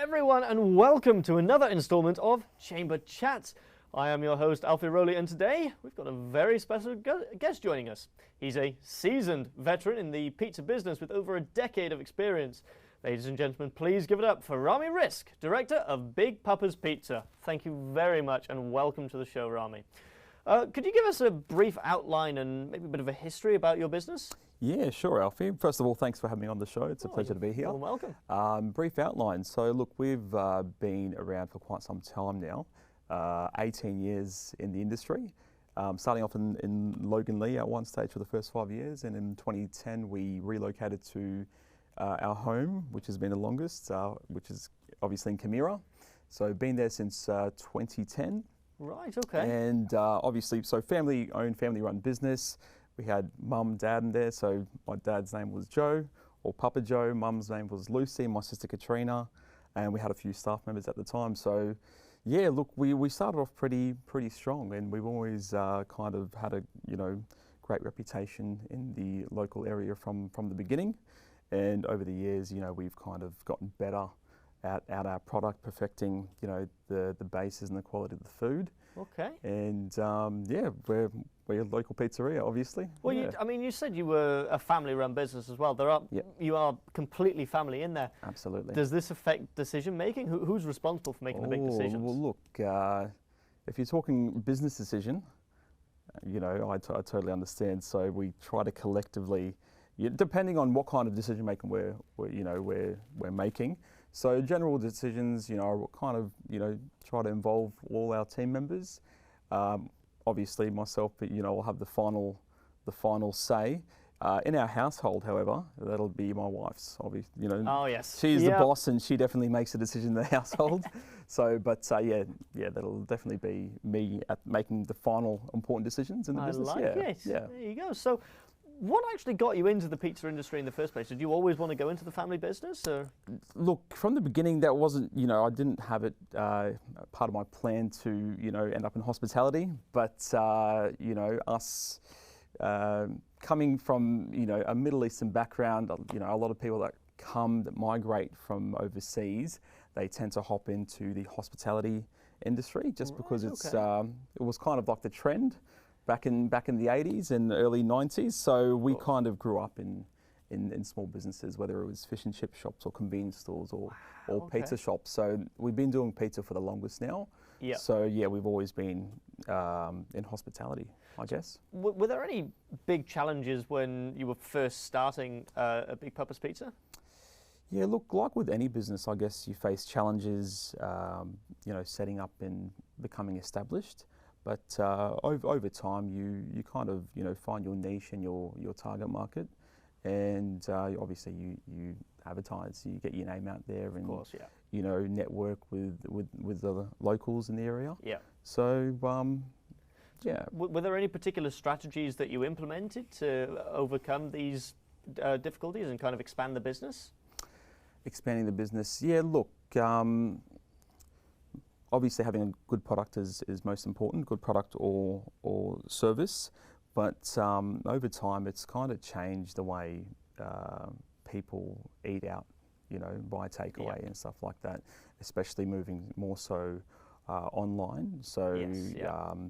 everyone, and welcome to another installment of Chamber Chats. I am your host, Alfie Rowley, and today we've got a very special guest joining us. He's a seasoned veteran in the pizza business with over a decade of experience. Ladies and gentlemen, please give it up for Ramee Rizk, Director of Big Pappas Pizza. Thank you very much and welcome to the show, Ramee. Could you give us a brief outline and maybe a bit of a history about your business? Yeah, sure, Alfie. First of all, thanks for having me on the show. It's a pleasure to be here. You're welcome. Brief outline. So, look, we've been around for quite some time now, 18 years in the industry. Starting off in Logan Lee at one stage for the first 5 years, and in 2010 we relocated to our home, which has been the longest, which is obviously in Camira. So, been there since 2010. Right, okay. And obviously, so family-owned, family-run business. We had mum, dad in there. So my dad's name was Joe, or Papa Joe. Mum's name was Lucy, my sister Katrina, and we had a few staff members at the time. So yeah, look, we started off pretty strong, and we've always kind of had a great reputation in the local area from the beginning. And over the years, we've kind of gotten better at our product, perfecting the bases and the quality of the food. Okay. And yeah, we're a local pizzeria, obviously. Well, yeah. you said you were a family-run business as well. You are completely family in there. Absolutely. Does this affect decision making? Who's responsible for making the big decisions? Well, look, if you're talking business decision, I totally understand. So we try to collectively, depending on what kind of decision making we're making. So general decisions, kind of, try to involve all our team members. Obviously myself, I'll have the final say. In our household, however, that'll be my wife's. Obviously, Oh yes. She's the boss, and she definitely makes a decision in the household. So, but yeah, that'll definitely be me at making the final important decisions in the business. I like it. Yeah. There you go. So, what actually got you into the pizza industry in the first place? Did you always want to go into the family business, or? Look, from the beginning, that wasn't, I didn't have it part of my plan to, end up in hospitality. But, us coming from, a Middle Eastern background, a lot of people that migrate from overseas, they tend to hop into the hospitality industry just because it was kind of like the trend back in the 80s and early 90s. So we kind of grew up in small businesses, whether it was fish and chip shops or convenience stores or pizza shops. So we've been doing pizza for the longest now. Yeah. So yeah, we've always been in hospitality, I guess. Were there any big challenges when you were first starting a Big Pappas Pizza? Yeah, look, like with any business, I guess you face challenges, setting up and becoming established. But over time, you kind of find your niche and your target market, and obviously you advertise, you get your name out there, and of course, yeah. Network with the locals in the area. Yeah. So yeah. Were there any particular strategies that you implemented to overcome these difficulties and kind of expand the business? Expanding the business, yeah. Look. Obviously, having a good product is most important, good product or service. But over time, it's kind of changed the way people eat out, buy takeaway and stuff like that, especially moving more so online. So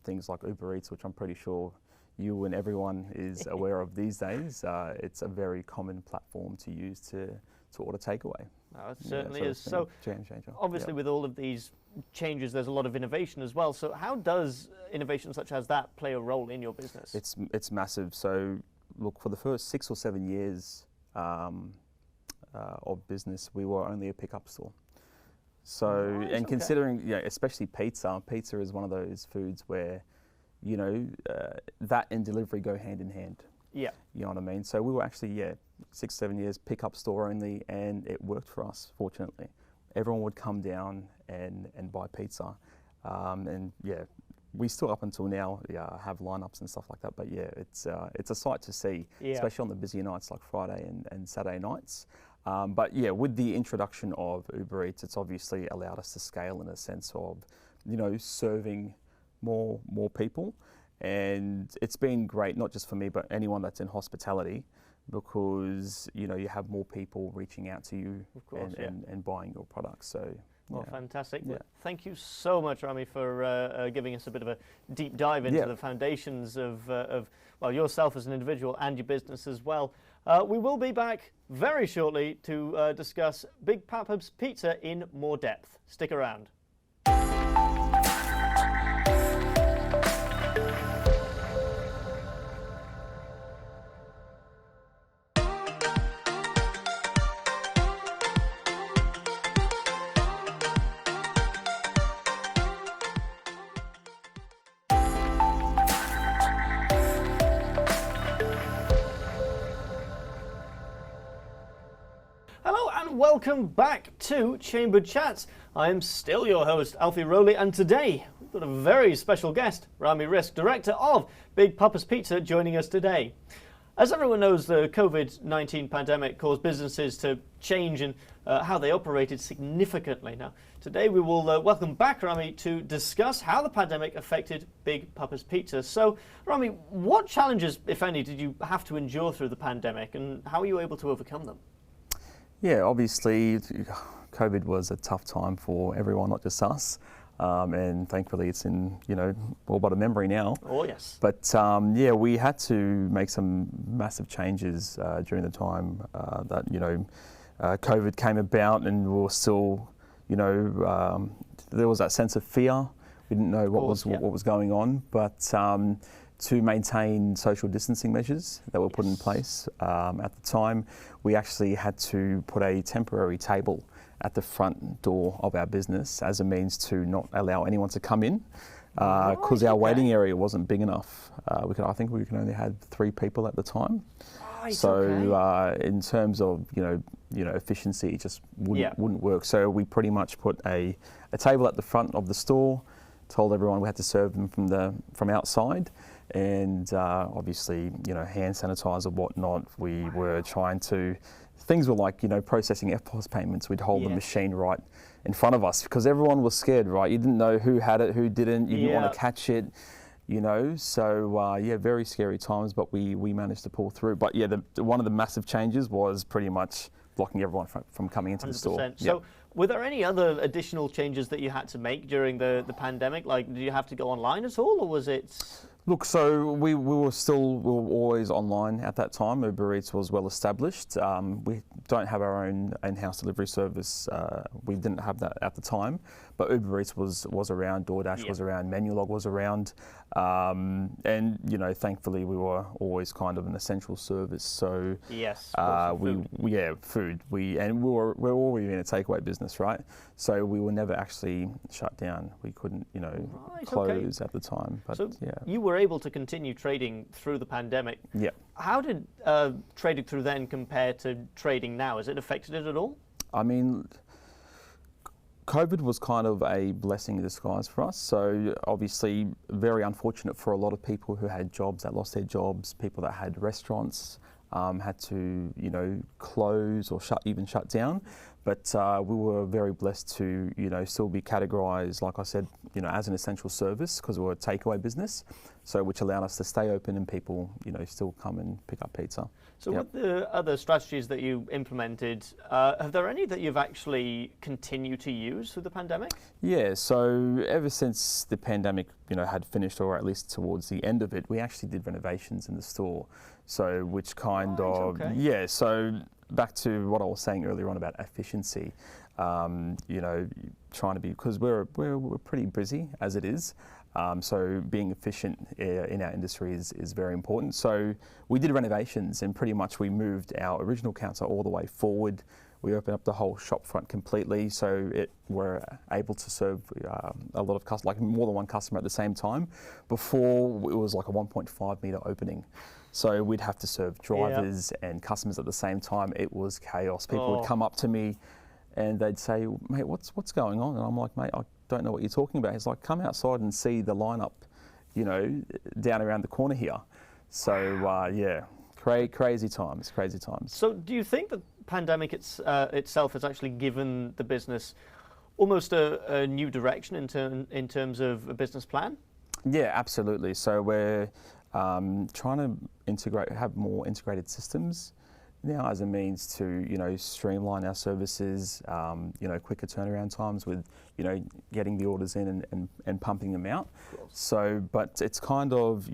things like Uber Eats, which I'm pretty sure you and everyone is aware of these days, it's a very common platform to use to order takeaway. Oh, it certainly is. So game changer. Obviously with all of these changes, there's a lot of innovation as well. So how does innovation such as that play a role in your business? It's massive. So look, for the first 6 or 7 years of business, we were only a pickup store. So, considering, especially pizza is one of those foods where, that and delivery go hand in hand. Yeah. You know what I mean? So we were actually, 6, 7 years pickup store only, and it worked for us, fortunately. Everyone would come down and buy pizza. And yeah, we still up until now have lineups and stuff like that. But yeah, it's a sight to see, especially on the busier nights like Friday and Saturday nights. But yeah, with the introduction of Uber Eats, it's obviously allowed us to scale in a sense of, serving more people. And it's been great, not just for me, but anyone that's in hospitality, because you have more people reaching out to you Of course, and buying your products. So. Well, fantastic. Yeah. Thank you so much, Ramee, for giving us a bit of a deep dive into the foundations of yourself as an individual and your business as well. We will be back very shortly to discuss Big Pappas Pizza in more depth. Stick around. Hello and welcome back to Chamber Chats. I am still your host, Alfie Rowley, and today we've got a very special guest, Ramee Rizk, director of Big Pappas Pizza, joining us today. As everyone knows, the COVID-19 pandemic caused businesses to change in how they operated significantly. Now, today we will welcome back Ramee to discuss how the pandemic affected Big Pappas Pizza. So, Ramee, what challenges, if any, did you have to endure through the pandemic, and how were you able to overcome them? Yeah, obviously, COVID was a tough time for everyone, not just us. And thankfully, it's in all but a memory now. Oh yes. But we had to make some massive changes during the time that COVID came about, and we were still, there was that sense of fear. We didn't know what was going on, but to maintain social distancing measures that were put in place at the time, we actually had to put a temporary table at the front door of our business as a means to not allow anyone to come in, because our waiting area wasn't big enough. I think we could only have 3 people at the time. Right, so in terms of efficiency, it just wouldn't work. So we pretty much put a table at the front of the store, told everyone we had to serve them from outside, and obviously hand sanitizer, whatnot. We were trying to. Things were like, processing FPOS payments. We'd hold the machine right in front of us because everyone was scared, right? You didn't know who had it, who didn't. You didn't want to catch it, So, very scary times, but we managed to pull through. But one of the massive changes was pretty much blocking everyone from coming into 100%. The store. So, were there any other additional changes that you had to make during the pandemic? Like, did you have to go online at all, or was it? Look, so we were always online at that time. Uber Eats was well established. We don't have our own in-house delivery service. We didn't have that at the time, but Uber Eats was around, DoorDash was around, Menulog was around, and thankfully we were always kind of an essential service. So food. We're already in a takeaway business, right? So we were never actually shut down. We couldn't, close at the time. But so you were able to continue trading through the pandemic. Yeah. How did trading through then compare to trading now? Has it affected it at all? I mean, COVID was kind of a blessing in disguise for us. So obviously very unfortunate for a lot of people who had jobs that lost their jobs, people that had restaurants had to, close or shut down. But we were very blessed to, still be categorised, like I said, as an essential service because we're a takeaway business, so which allowed us to stay open and people, still come and pick up pizza. So with the other strategies that you implemented, have there any that you've actually continued to use through the pandemic? Yeah, so ever since the pandemic, had finished, or at least towards the end of it, we actually did renovations in the store. So which kind of, so back to what I was saying earlier on about efficiency, trying to be, because we're pretty busy as it is. So being efficient in our industry is very important. So we did renovations and pretty much we moved our original counter all the way forward. We opened up the whole shop front completely, so we're able to serve a lot of customers, like more than one customer at the same time. Before it was like a 1.5 metre opening. So we'd have to serve drivers and customers at the same time. It was chaos. People would come up to me and they'd say, "Mate, what's going on?" And I'm like, "Mate, I don't know what you're talking about." He's like, "Come outside and see the lineup, down around the corner here." So crazy times. So do you think the pandemic itself has actually given the business almost a new direction in terms of a business plan? Yeah, absolutely. So we're trying to have more integrated systems now as a means to, streamline our services, quicker turnaround times with, getting the orders in and pumping them out. So, but it's kind of,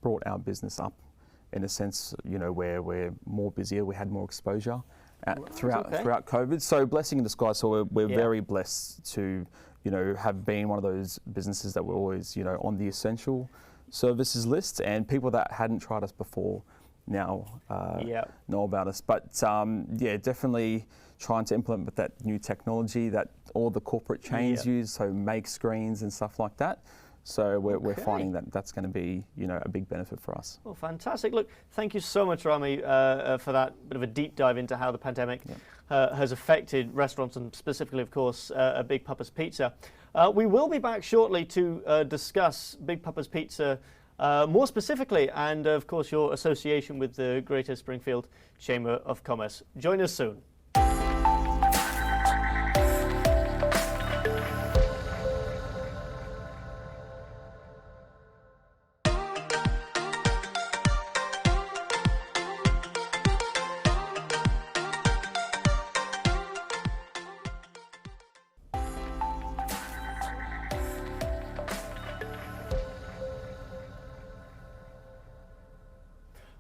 brought our business up in a sense, where we're more busier, we had more exposure throughout COVID. So blessing in disguise. So we're very blessed to, have been one of those businesses that were always, on the essential services list, and people that hadn't tried us before now know about us. But definitely trying to implement that new technology that all the corporate chains use, so make screens and stuff like that. So we're finding that that's going to be, a big benefit for us. Well, fantastic. Look, thank you so much, Ramee, for that bit of a deep dive into how the pandemic has affected restaurants and specifically, of course, Big Pappas Pizza. We will be back shortly to discuss Big Pappas Pizza more specifically and, of course, your association with the Greater Springfield Chamber of Commerce. Join us soon.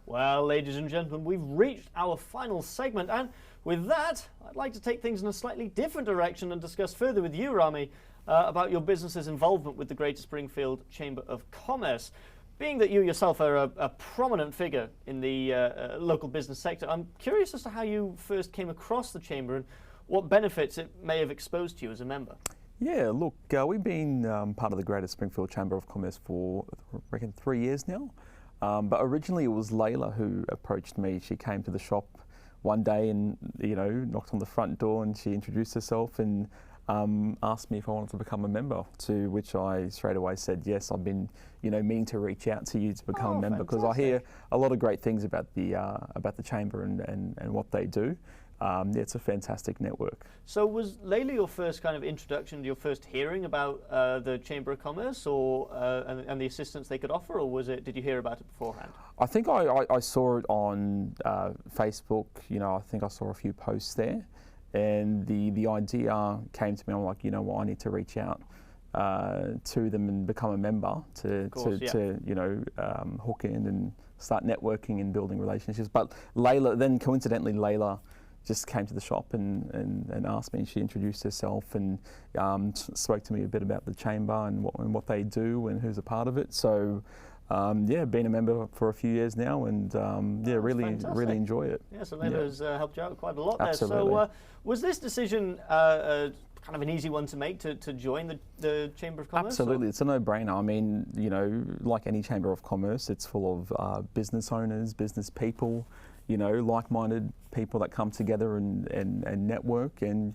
Well, ladies and gentlemen, we've reached our final segment, and with that, I'd like to take things in a slightly different direction and discuss further with you, Ramee, about your business's involvement with the Greater Springfield Chamber of Commerce. Being that you yourself are a prominent figure in the local business sector, I'm curious as to how you first came across the Chamber and what benefits it may have exposed to you as a member. Yeah, look, we've been part of the Greater Springfield Chamber of Commerce for, I reckon, 3 years now. But originally it was Layla who approached me. She came to the shop one day and, knocked on the front door, and she introduced herself and asked me if I wanted to become a member, to which I straight away said yes. I've been, meaning to reach out to you to become a member, because I hear a lot of great things about the Chamber and what they do. It's a fantastic network. So was Layla your first kind of introduction, your first hearing about the Chamber of Commerce or and the assistance they could offer, or did you hear about it beforehand? I think I saw it on Facebook. I think I saw a few posts there, and the idea came to me. I'm like, I need to reach out to them and become a member to hook in and start networking and building relationships. But coincidentally, Layla just came to the shop and asked me, and she introduced herself and spoke to me a bit about the chamber and what they do and who's a part of it. So been a member for a few years now, and really enjoy it. Yeah, so Layla's helped you out quite a lot Absolutely. there. So was this decision kind of an easy one to make to join the Chamber of Commerce? Absolutely, it's a no-brainer. I mean, like any Chamber of Commerce, it's full of business owners, business people, like-minded people that come together and network, and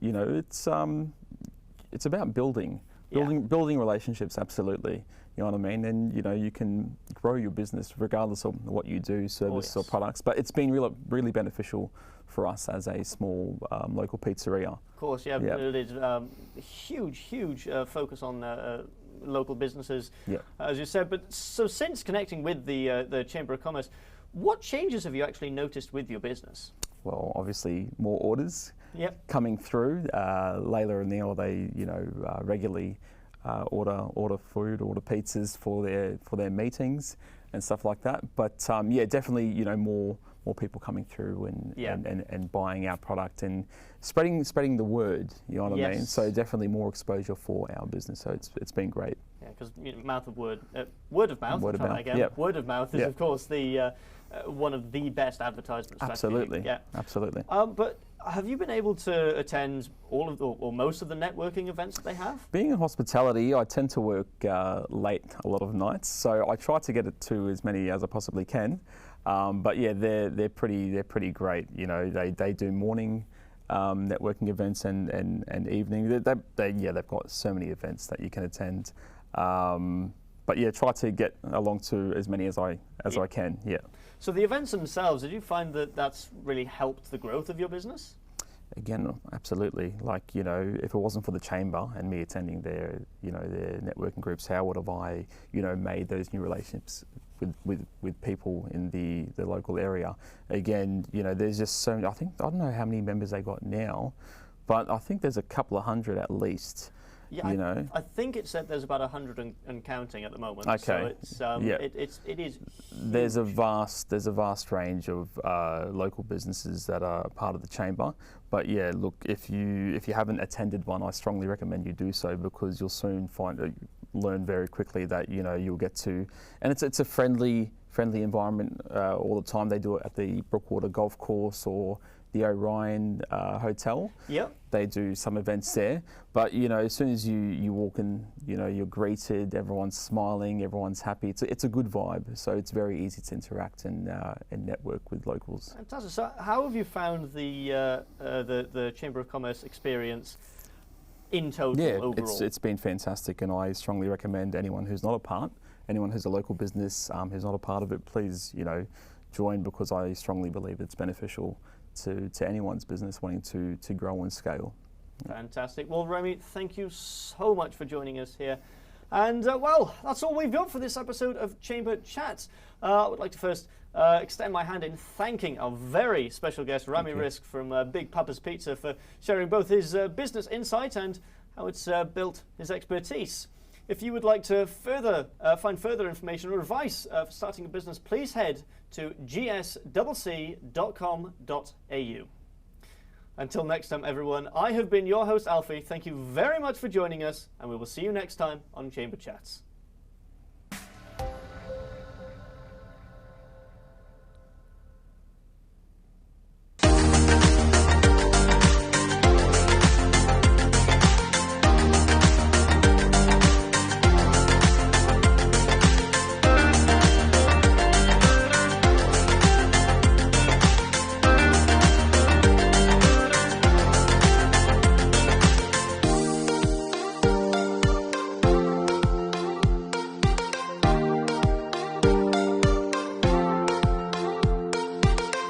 it's about building relationships. Absolutely, you know what I mean. And you can grow your business regardless of what you do, service or products. But it's been really beneficial for us as a small local pizzeria. Of course, yeah. It is huge focus on local businesses, as you said. But so since connecting with the Chamber of Commerce, what changes have you actually noticed with your business? Well, obviously more orders coming through. Layla and Neil, they regularly order food, order pizzas for their meetings and stuff like that. But definitely more people coming through and buying our product and spreading the word. You know what I mean? So definitely more exposure for our business. So it's been great. Yeah, because word of mouth. Word of mouth is of course the one of the best advertisements. Absolutely. Absolutely. But have you been able to attend all of or most of the networking events that they have? Being in hospitality, I tend to work late a lot of nights, so I try to get it to as many as I possibly can. But they're pretty great. They do morning networking events and evening. They've got so many events that you can attend. But try to get along to as many as I can. Yeah. So the events themselves, did you find that that's really helped the growth of your business? Again, absolutely. Like, if it wasn't for the chamber and me attending their networking groups, how would have I, made those new relationships with people in the local area? Again, there's just so many. I don't know how many members they got now, but I think there's a couple of hundred at least. Yeah, I think it said there's about 100 and counting at the moment. Okay. So it's it is. There's a vast range of local businesses that are part of the chamber. But yeah, look, if you haven't attended one, I strongly recommend you do so, because you'll soon learn very quickly that you'll get to, and it's a friendly environment all the time. They do it at the Brookwater Golf Course or the Orion Hotel. Yep. They do some events there, but as soon as you walk in, you're greeted, everyone's smiling, everyone's happy. It's a good vibe, so it's very easy to interact and network with locals. Fantastic. So, how have you found the Chamber of Commerce experience in total overall? It's been fantastic, and I strongly recommend anyone who's not a part, anyone who's a local business who's not a part of it, please join, because I strongly believe it's beneficial to anyone's business wanting to grow and scale. Fantastic. Well, Ramee, thank you so much for joining us here. And well, that's all we've got for this episode of Chamber Chats. I would like to first extend my hand in thanking our very special guest, Ramee Rizk from Big Pappas Pizza, for sharing both his business insight and how it's built his expertise. If you would like to find further information or advice for starting a business, please head to gscc.com.au. Until next time, everyone, I have been your host, Alfie. Thank you very much for joining us, and we will see you next time on Chamber Chats.